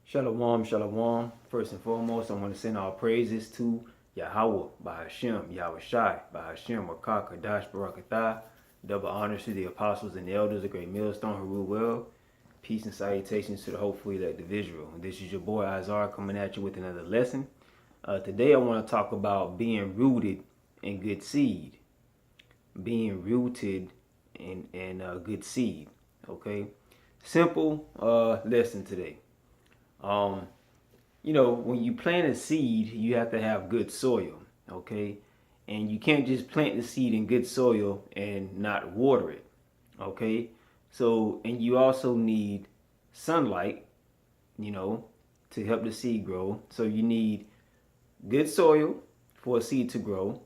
Shalom, shalom. First and foremost, I want to send all praises to Yahweh, Bahashem, Yahweh Shai, Bahashem, Rakah, Kadash, Barakatah. Double honors to the apostles and the elders, the great millstone who rule well. Peace and salutations to the hopefully elect individual. This is your boy Izar coming at you with another lesson. Today I want to talk about being rooted in good seed. Being rooted in good seed. Okay? Simple lesson today. When you plant a seed, you have to have good soil, okay? And you can't just plant the seed in good soil and not water it, okay? So, and you also need sunlight, to help the seed grow. So you need good soil for a seed to grow.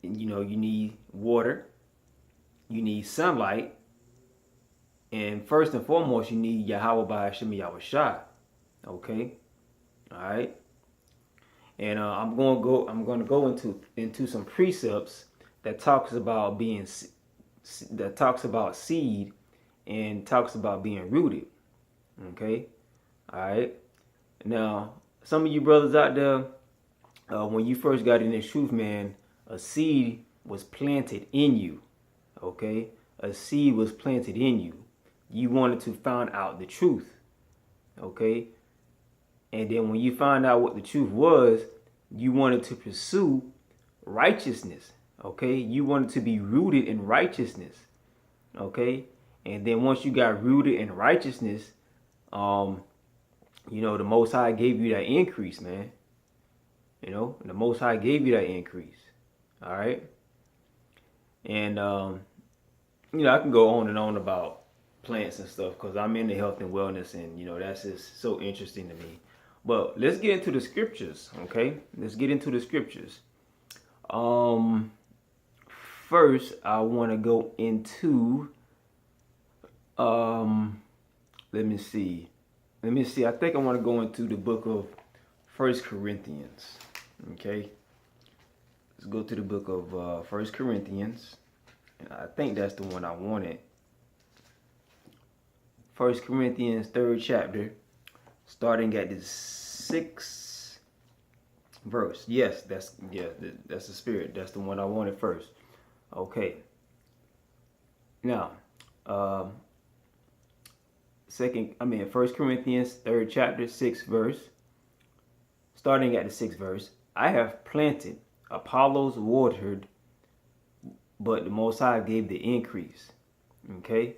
And, you need water, you need sunlight, and first and foremost, you need Yahweh Bahashem Yahweh Shai. Okay, all right. And I'm going to go into some precepts that talks about seed and talks about being rooted. Okay, all right. Now, some of you brothers out there, when you first got in this truth, man, a seed was planted in you. Okay, a seed was planted in you. You wanted to find out the truth, okay? And then when you find out what the truth was, you wanted to pursue righteousness, okay? You wanted to be rooted in righteousness, okay? And then once you got rooted in righteousness, the Most High gave you that increase, man. The Most High gave you that increase, all right? And, I can go on and on about plants and stuff because I'm into health and wellness, and that's just so interesting to me. But let's get into the scriptures, okay? Let's get into the scriptures. First I want to go into let me see. I think I want to go into the book of First Corinthians. Okay, let's go to the book of First Corinthians, and I think that's the one I wanted. First Corinthians 3rd chapter, starting at the 6th verse. Yes, that's the spirit. That's the one I wanted first. Okay. Now, First Corinthians 3rd chapter, 6th verse, starting at the 6th verse. I have planted, Apollos watered, but the Most High gave the increase. Okay.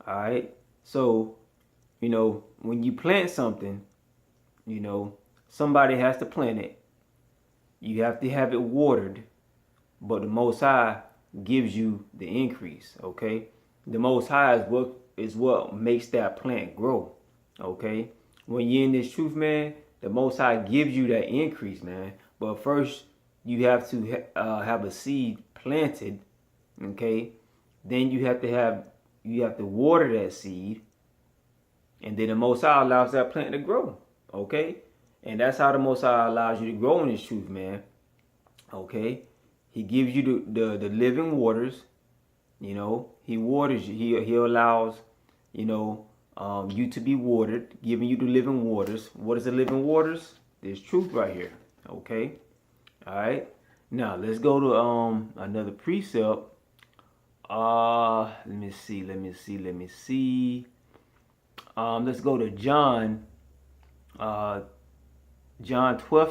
All right. So, when you plant something, somebody has to plant it. You have to have it watered, but the Most High gives you the increase, okay? The Most High is what makes that plant grow, okay? When you're in this truth, man, the Most High gives you that increase, man. But first, you have to have a seed planted, okay? Then you have to water that seed, and then the Most High allows that plant to grow, okay? And that's how the Most High allows you to grow in this truth, man, okay? He gives you the living waters, He waters you. He allows, you to be watered, giving you the living waters. What is the living waters? There's truth right here, okay? All right. Now, let's go to another precept. Let me see. Let's go to John 12th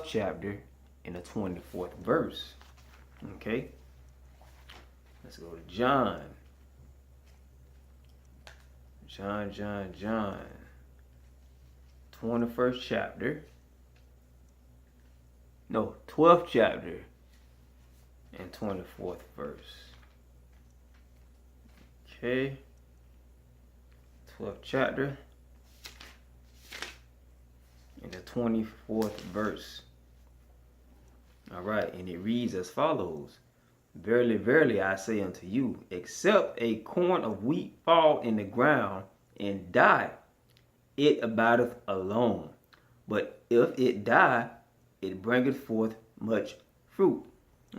chapter in the 24th verse. Okay. Let's go to John 21st chapter. No, 12th chapter and 24th verse. Okay. 12th chapter and the 24th verse. All right, and it reads as follows. Verily, verily, I say unto you, except a corn of wheat fall in the ground and die, it abideth alone. But if it die, it bringeth forth much fruit.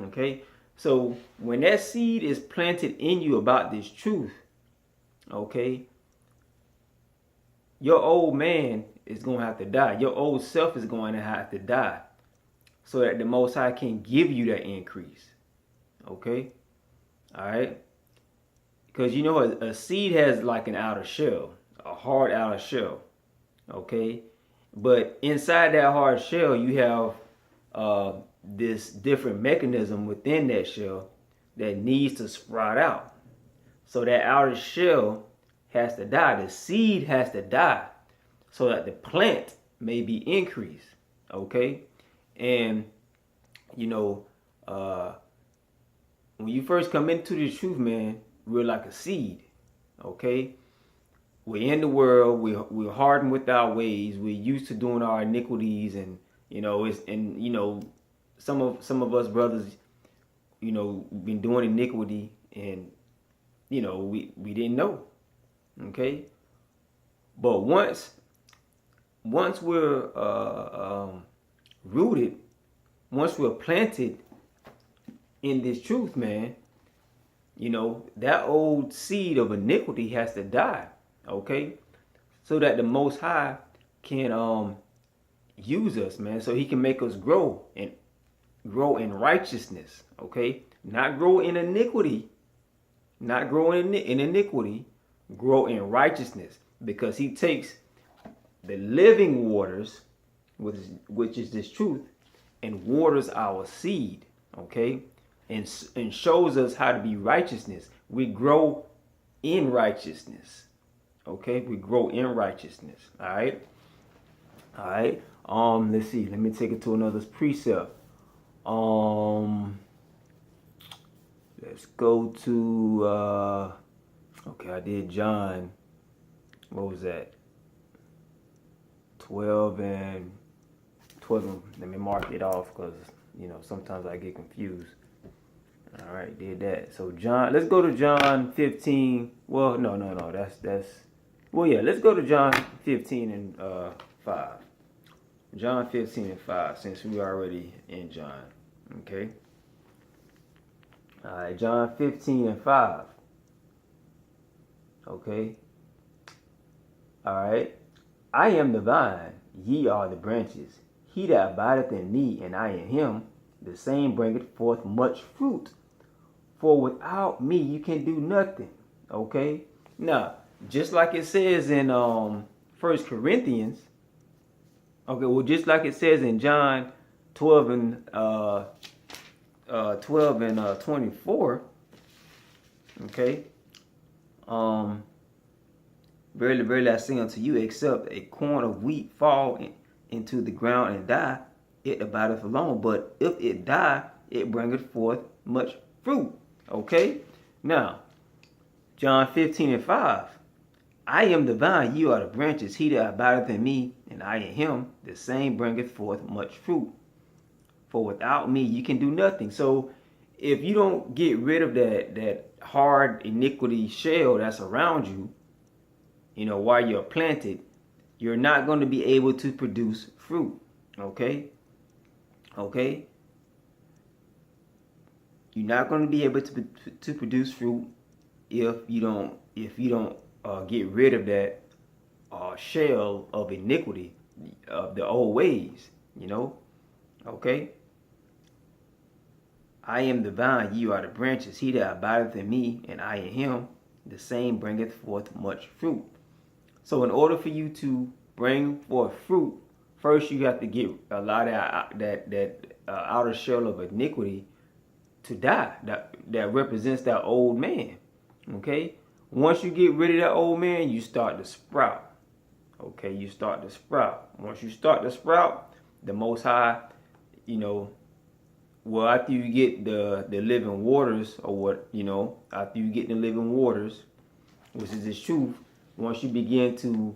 Okay, so when that seed is planted in you about this truth, okay, your old man is going to have to die. Your old self is going to have to die so that the Most High can give you that increase. Okay? All right? Because you know, a seed has like an outer shell, a hard outer shell. Okay? But inside that hard shell, you have this different mechanism within that shell that needs to sprout out. So that outer shell has to die. The seed has to die so that the plant may be increased. Okay? And, you know, when you first come into the truth, man, we're like a seed. Okay? We're in the world. We're hardened with our ways. We're used to doing our iniquities, and some of us brothers, been doing iniquity, and we didn't know. Okay, but once we're rooted, once we're planted in this truth, man, that old seed of iniquity has to die. Okay, so that the Most High can use us, man, so He can make us grow in righteousness. Okay, not grow in iniquity, not grow in iniquity, grow in righteousness, because He takes the living waters, which is this truth, and waters our seed. Okay, and shows us how to be righteousness. We grow in righteousness. Okay, we grow in righteousness. All right. Let's see. Let me take it to another precept. Let's go to okay, I did John. What was that? 12 and 12. Let me mark it off because sometimes I get confused. All right, did that. So John, let's go to John 15. Well, no. That's well, yeah, let's go to John 15 and 5. John 15 and 5, since we are already in John. Okay. All right, John 15 and 5. Okay. All right. I am the vine, ye are the branches. He that abideth in me, and I in him, the same bringeth forth much fruit. For without me, you can do nothing. Okay. Now, just like it says in 1 Corinthians. Okay, well, just like it says in John 12 and 24. Okay. Verily, verily, I say unto you, except a corn of wheat fall into the ground and die, it abideth alone. But if it die, it bringeth forth much fruit. Okay. Now, John 15 and 5. I am the vine, you are the branches. He that abideth in me, and I in him, the same bringeth forth much fruit. For without me, you can do nothing. So, if you don't get rid of that hard iniquity shell that's around you, while you're planted, you're not going to be able to produce fruit. Okay? Okay? You're not going to be able to produce fruit if you don't get rid of that shell of iniquity of the old ways. Okay. I am the vine, you are the branches. He that abideth in me, and I in him, the same bringeth forth much fruit. So in order for you to bring forth fruit, first you have to get a lot of that outer shell of iniquity to die. That represents that old man. Okay? Once you get rid of that old man, you start to sprout. Okay? You start to sprout. Once you start to sprout, the Most High, well, after you get the living waters, or after you get the living waters, which is this truth, once you begin to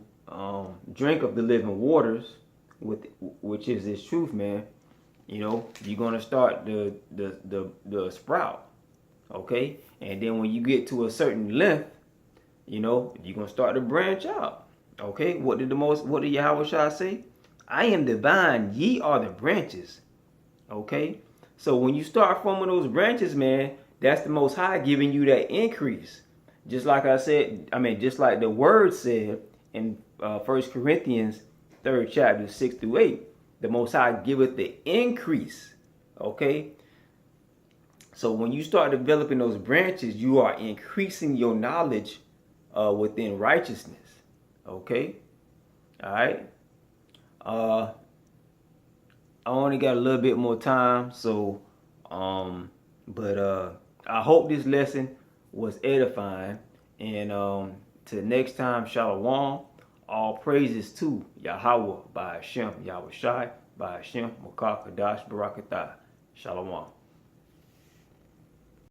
drink of the living waters, which is this truth, man, you're gonna start the sprout. Okay? And then when you get to a certain length, you're gonna start to branch out. Okay? What did Yahweh Shai say? I am the vine, ye are the branches. Okay? So when you start forming those branches, man, that's the Most High giving you that increase. Just like I said, just like the word said in 1 Corinthians 3rd chapter 6 through 8. The Most High giveth the increase. Okay. So when you start developing those branches, you are increasing your knowledge within righteousness. Okay. All right. I only got a little bit more time, so but I hope this lesson was edifying. And till next time, Shalom. All praises to Yahweh by Hashem, Yahweh Shai, by Hashem, Makar Kadash, Barakatah. Shalom.